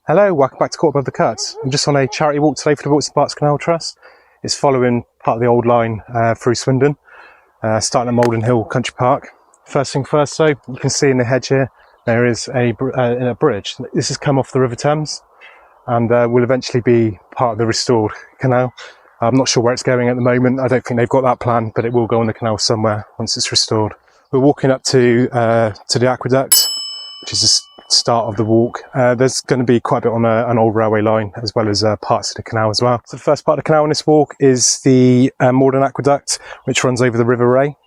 Hello, welcome back to Caught Above the Cuts. I'm just on a charity walk today for the Wilts Berks Canal Trust. It's following part of the old line through Swindon, starting at Mouldon Hill Country Park. First thing first though, you can see in the hedge here, there is a bridge. This has come off the River Thames and will eventually be part of the restored canal. I'm not sure where it's going at the moment. I don't think they've got that plan, but it will go on the canal somewhere once it's restored. We're walking up to the aqueduct, which is the start of the walk. There's going to be quite a bit on an old railway line, as well as parts of the canal as well. So the first part of the canal on this walk is the Mouldon Aqueduct, which runs over the River Ray.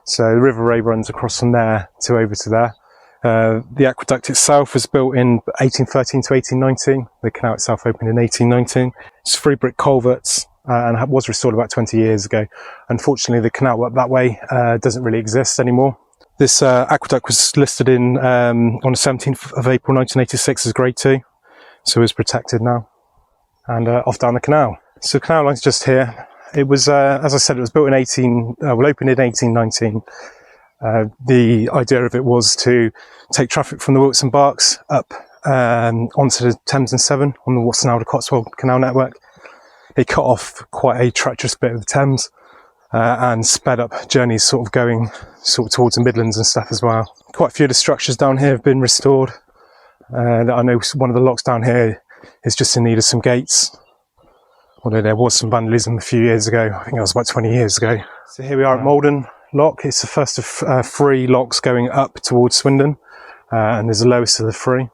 So the River Ray runs across from there to over to there. The aqueduct itself was built in 1813 to 1819. The canal itself opened in 1819. It's 3 brick culverts and was restored about 20 years ago. Unfortunately, the canal up that way doesn't really exist anymore. This aqueduct was listed in on the 17th of April 1986 as Grade 2, so it's protected now. And off down the canal. So the canal line's just here. It was, as I said, it was built in opened in 1819. The idea of it was to take traffic from the Wilts and Berks up onto the Thames and Severn on the what's now the Cotswold Canal network. It cut off quite a treacherous bit of the Thames. And sped up journeys towards the Midlands and stuff as well. Quite a few of the structures down here have been restored. I know one of the locks down here is just in need of some gates, although there was some vandalism a few years ago. I think that was about 20 years ago. So here we are at Mouldon Lock. It's the first of 3 locks going up towards Swindon, and there's the lowest of the 3. It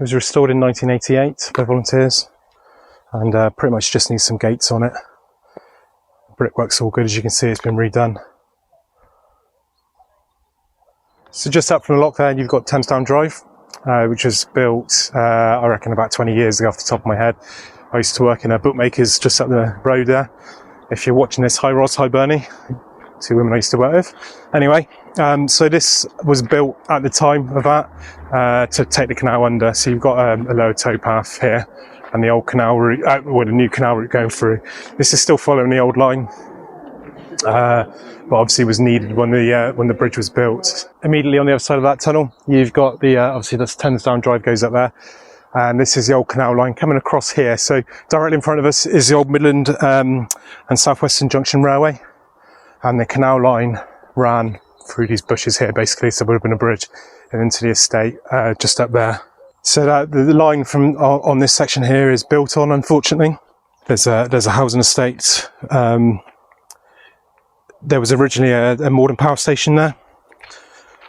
was restored in 1988 by volunteers, and pretty much just needs some gates on it. Brickwork's all good, as you can see, it's been redone. So just up from the lock there, you've got Thames Down Drive, which was built, I reckon, about 20 years ago off the top of my head. I used to work in a bookmaker's just up the road there. If you're watching this, hi Roz, hi Bernie, 2 women I used to work with. Anyway, so this was built at the time of that to take the canal under. So you've got a lower towpath here, and the old canal route, or the new canal route going through. This is still following the old line, but obviously was needed when the bridge was built. Immediately on the other side of that tunnel, you've got the obviously the Thames Down Drive goes up there, and this is the old canal line coming across here. So directly in front of us is the old Midland and South Western Junction Railway, and the canal line ran through these bushes here basically, so there would have been a bridge and into the estate just up there. So that the line from on this section here is built on, unfortunately. There's a housing estate. There was originally a Mouldon power station there,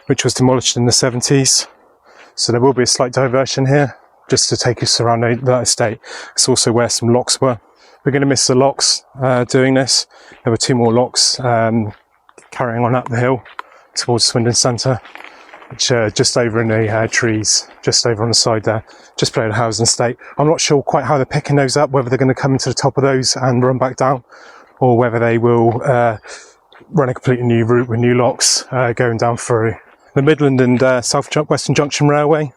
which was demolished in the 70s. So there will be a slight diversion here, just to take us around that estate. It's also where some locks were. We're going to miss the locks doing this. There were 2 more locks carrying on up the hill towards Swindon Centre, which just over in the trees, just over on the side there, just below the housing estate. I'm not sure quite how they're picking those up, whether they're going to come into the top of those and run back down, or whether they will run a completely new route with new locks going down through. The Midland and South Western Junction Railway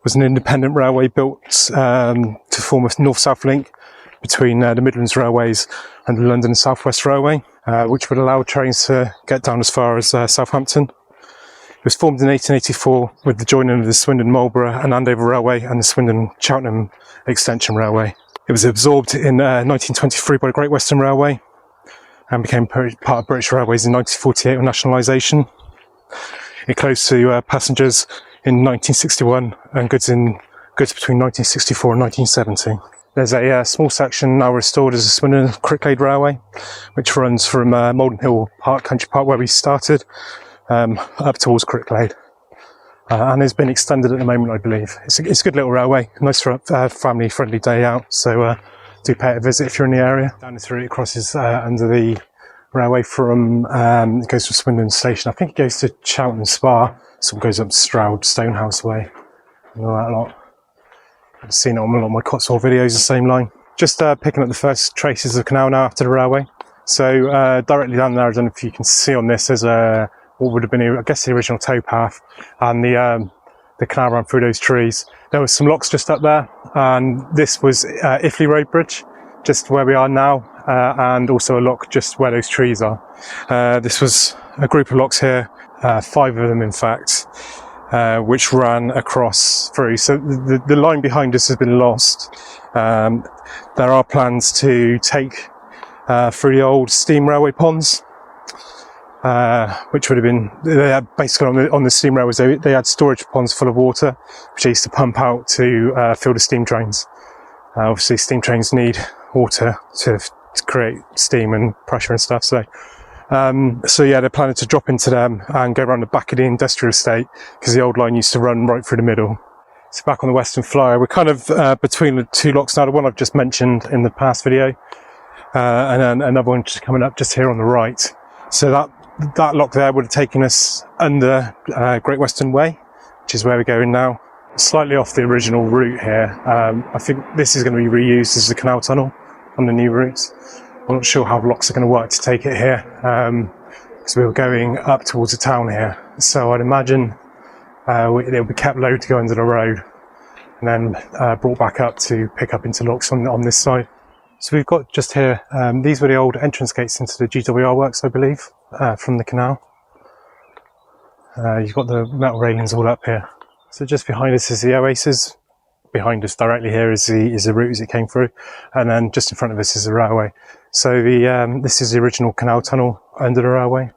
was an independent railway built to form a north-south link between the Midlands Railways and the London and South West Railway, which would allow trains to get down as far as Southampton. It was formed in 1884 with the joining of the Swindon Marlborough and Andover Railway and the Swindon Cheltenham Extension Railway. It was absorbed in 1923 by the Great Western Railway and became part of British Railways in 1948 on nationalisation. It closed to passengers in 1961 and goods between 1964 and 1970. There's a small section now restored as the Swindon Cricklade Railway, which runs from Mouldon Hill Country Park, where we started, up towards Cricklade, and has been extended at the moment, I believe. It's a good little railway, nice for a family-friendly day out, so do pay it a visit if you're in the area. Down through it crosses under the railway from, it goes from Swindon Station. I think it goes to Cheltenham Spa, so it goes up Stroud, Stonehouse Way, and all that lot. I've seen it on a lot of my Cotswold videos, the same line. Just picking up the first traces of the canal now after the railway. So directly down there, I don't know if you can see on this, there's what would have been, I guess, the original towpath, and the canal ran through those trees. There was some locks just up there, and this was Iffley Road Bridge, just where we are now, and also a lock just where those trees are. This was a group of locks here, 5 of them in fact, which ran across through. So the line behind us has been lost. There are plans to take through the old steam railway ponds, which would have been basically on the steam railways. They had storage ponds full of water, which they used to pump out to fill the steam trains. Obviously, steam trains need water to create steam and pressure and stuff. So yeah, they're planning to drop into them and go around the back of the industrial estate, because the old line used to run right through the middle. So back on the Western Flyer, we're kind of between the two locks now. The one I've just mentioned in the past video, and then another one just coming up just here on the right. So that lock there would have taken us under Great Western Way, which is where we're going now. Slightly off the original route here. I think this is going to be reused as the canal tunnel on the new routes. I'm not sure how locks are going to work to take it here, because we were going up towards the town here. So I'd imagine it'll be kept low to go under the road, and then brought back up to pick up into locks on this side. So we've got just here, these were the old entrance gates into the GWR works, I believe, from the canal. You've got the metal railings all up here. So just behind us is the Oasis. Behind us directly here is the route as it came through, and then just in front of us is the railway. So this is the original canal tunnel under the railway.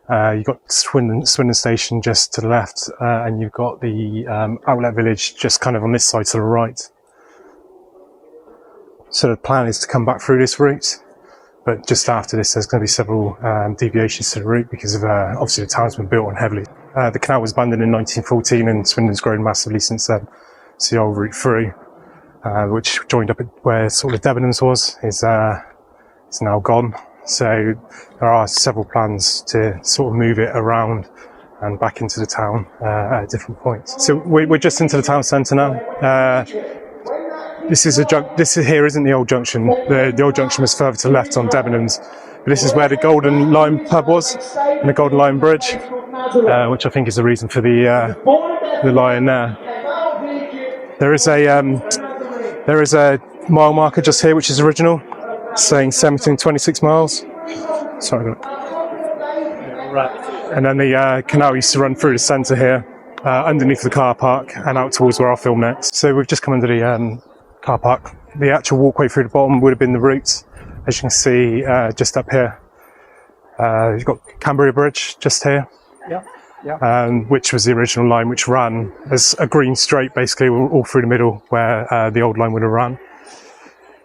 You've got Swindon Station just to the left, and you've got the outlet village just kind of on this side to the right. So the plan is to come back through this route, but just after this there's going to be several deviations to the route, because of obviously the town's been built on heavily. The canal was abandoned in 1914, and Swindon's grown massively since then. So the old route through, which joined up at where sort of Debenhams was, is now gone. So there are several plans to sort of move it around and back into the town at different points. So we're just into the town centre now. This here isn't the old junction. The old junction was further to the left on Debenhams. But this is where the Golden Lion pub was, and the Golden Lion Bridge, which I think is the reason for the lion there. There is a mile marker just here, which is original, saying 1726 miles. Sorry. And then the canal used to run through the centre here, underneath the car park, and out towards where I'll film next. So we've just come under the car park. The actual walkway through the bottom would have been the route, as you can see just up here. You've got Cambria Bridge just here. Yeah. Which was the original line, which ran as a green straight, basically all through the middle, where the old line would have run.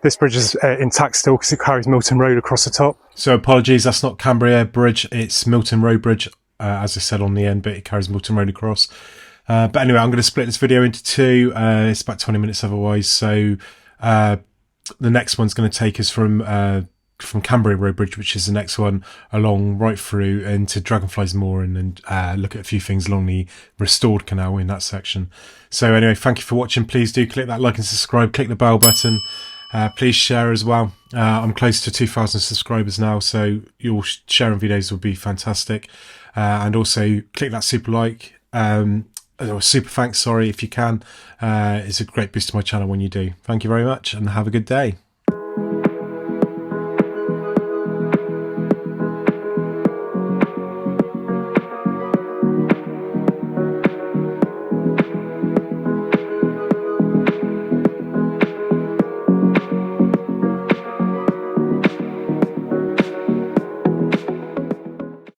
This bridge is intact still because it carries Milton Road across the top. So apologies, that's not Cambria Bridge, it's Milton Road Bridge, as I said on the end, but it carries Milton Road across. But anyway, I'm going to split this video into two. It's about 20 minutes otherwise. So the next one's going to take us from Cambria Road Bridge, which is the next one, along right through into Dragonflies Moor, and look at a few things along the restored canal in that section. So anyway, thank you for watching. Please do click that like and subscribe, click the bell button. Please share as well. I'm close to 2,000 subscribers now, so your sharing videos will be fantastic. And also click that super like, or super thanks, sorry, if you can. It's a great boost to my channel when you do. Thank you very much, and have a good day.